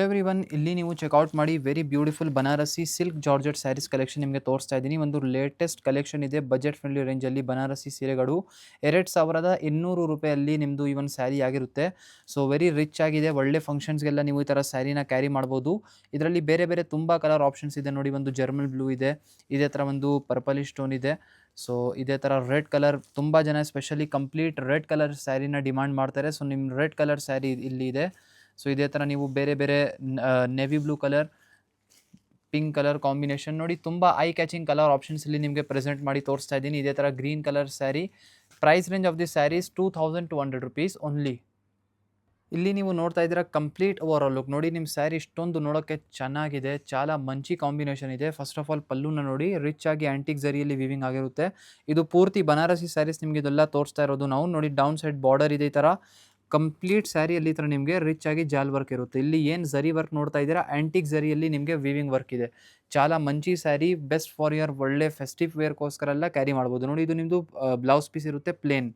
Everyone ಇಲ್ಲಿ ನೀವು checkout ಮಾಡಿ very beautiful Banarasi silk georgette sarees collection ನಿಮಗೆ ತೋರಿಸ್ತಾ ಇದ್ದೀನಿ. ಒಂದು ಲೇಟೆಸ್ಟ್ ಕಲೆಕ್ಷನ್ ಇದೆ ಬಜೆಟ್ ಫ್ರೆಂಡ್ಲಿ ರೇಂಜಲ್ಲಿ ಬನಾರಸಿ ಸೀರೆಗಳು 2,200 ರೂಪಾಯಲ್ಲಿ ನಿಮ್ಮದು ಈ ಒಂದು ಸ್ಯಾರಿ ಆಗಿರುತ್ತೆ. ಸೊ ವೆರಿ ರಿಚ್ ಆಗಿದೆ, ಒಳ್ಳೆ ಫಂಕ್ಷನ್ಸ್ಗೆಲ್ಲ ನೀವು ಈ ಥರ ಸ್ಯಾರಿನ ಕ್ಯಾರಿ ಮಾಡ್ಬೋದು. ಇದರಲ್ಲಿ ಬೇರೆ ಬೇರೆ ತುಂಬ ಕಲರ್ ಆಪ್ಷನ್ಸ್ ಇದೆ ನೋಡಿ. ಒಂದು ಜರ್ಮನ್ ಬ್ಲೂ ಇದೆ, ಇದೇ ಥರ ಒಂದು ಪರ್ಪಲಿ ಸ್ಟೋನ್ ಇದೆ. ಸೊ ಇದೇ ಥರ ರೆಡ್ ಕಲರ್ ತುಂಬ ಜನ ಸ್ಪೆಷಲಿ ಕಂಪ್ಲೀಟ್ ರೆಡ್ ಕಲರ್ ಸ್ಯಾರಿನ ಡಿಮಾಂಡ್ ಮಾಡ್ತಾರೆ. ಸೊ ನಿಮ್ಮ ರೆಡ್ ಕಲರ್ ಸ್ಯಾರಿ ಇಲ್ಲಿ ಇದೆ. ಸೊ ಇದೇ ಥರ ನೀವು ಬೇರೆ ಬೇರೆ navy blue colour, pink colour combination ನೋಡಿ, ತುಂಬ ಐ ಕ್ಯಾಚಿಂಗ್ ಕಲರ್ ಆಪ್ಷನ್ಸ್ ಇಲ್ಲಿ ನಿಮಗೆ ಪ್ರೆಸೆಂಟ್ ಮಾಡಿ ತೋರಿಸ್ತಾ ಇದ್ದೀನಿ. ಇದೇ ಥರ green colour saree. Price range of this sarees 2,200 rupees only. ಇಲ್ಲಿ ನೀವು ನೋಡ್ತಾ ಇದ್ದೀರಾ ಕಂಪ್ಲೀಟ್ ಓವರ್ ಆಲ್ ಲುಕ್ ನೋಡಿ. ನಿಮ್ಮ ಸ್ಯಾರಿ ಇಷ್ಟೊಂದು ನೋಡೋಕ್ಕೆ ಚೆನ್ನಾಗಿದೆ, చాలా ಮಂಚಿ ಕಾಂಬಿನೇಷನ್ ಇದೆ. ಫಸ್ಟ್ ಆಫ್ ಆಲ್ ಪಲ್ಲುನ ನೋಡಿ, ರಿಚ್ ಆಗಿ ಆ್ಯಂಟಿಕ್ ಜರಿಯಲ್ಲಿ ವಿವಿಂಗ್ ಆಗಿರುತ್ತೆ. ಇದು ಪೂರ್ತಿ ಬನಾರಸಿ ಸ್ಯಾರೀಸ್ ನಿಮಗೆ ಇದೆಲ್ಲ ತೋರಿಸ್ತಾ ಇರೋದು ನಾವು. ನೋಡಿ ಡೌನ್ ಸೈಡ್ ಬಾರ್ಡರ್ ಇದೆ, ಈ ಥರ ಕಂಪ್ಲೀಟ್ ಸ್ಯಾರಿಯಲ್ಲಿ ಈ ಥರ ನಿಮಗೆ ರಿಚ್ ಆಗಿ ಜಾಲ್ ವರ್ಕ್ ಇರುತ್ತೆ. ಇಲ್ಲಿ ಏನು ಝರಿ ವರ್ಕ್ ನೋಡ್ತಾ ಇದ್ದೀರಾ, ಆ್ಯಂಟಿಕ್ ಝರಿಯಲ್ಲಿ ನಿಮಗೆ ವಿವಿಂಗ್ ವರ್ಕ್ ಇದೆ. చాలా Manchi sari, best for your ಒಳ್ಳೆ ಫೆಸ್ಟಿವ್ ವೇರ್ಗೋಸ್ಕರ ಎಲ್ಲ ಕ್ಯಾರಿ ಮಾಡ್ಬೋದು. ನೋಡಿ ಇದು ನಿಮ್ಮದು ಬ್ಲೌಸ್ ಪೀಸ್ ಇರುತ್ತೆ ಪ್ಲೇನ್.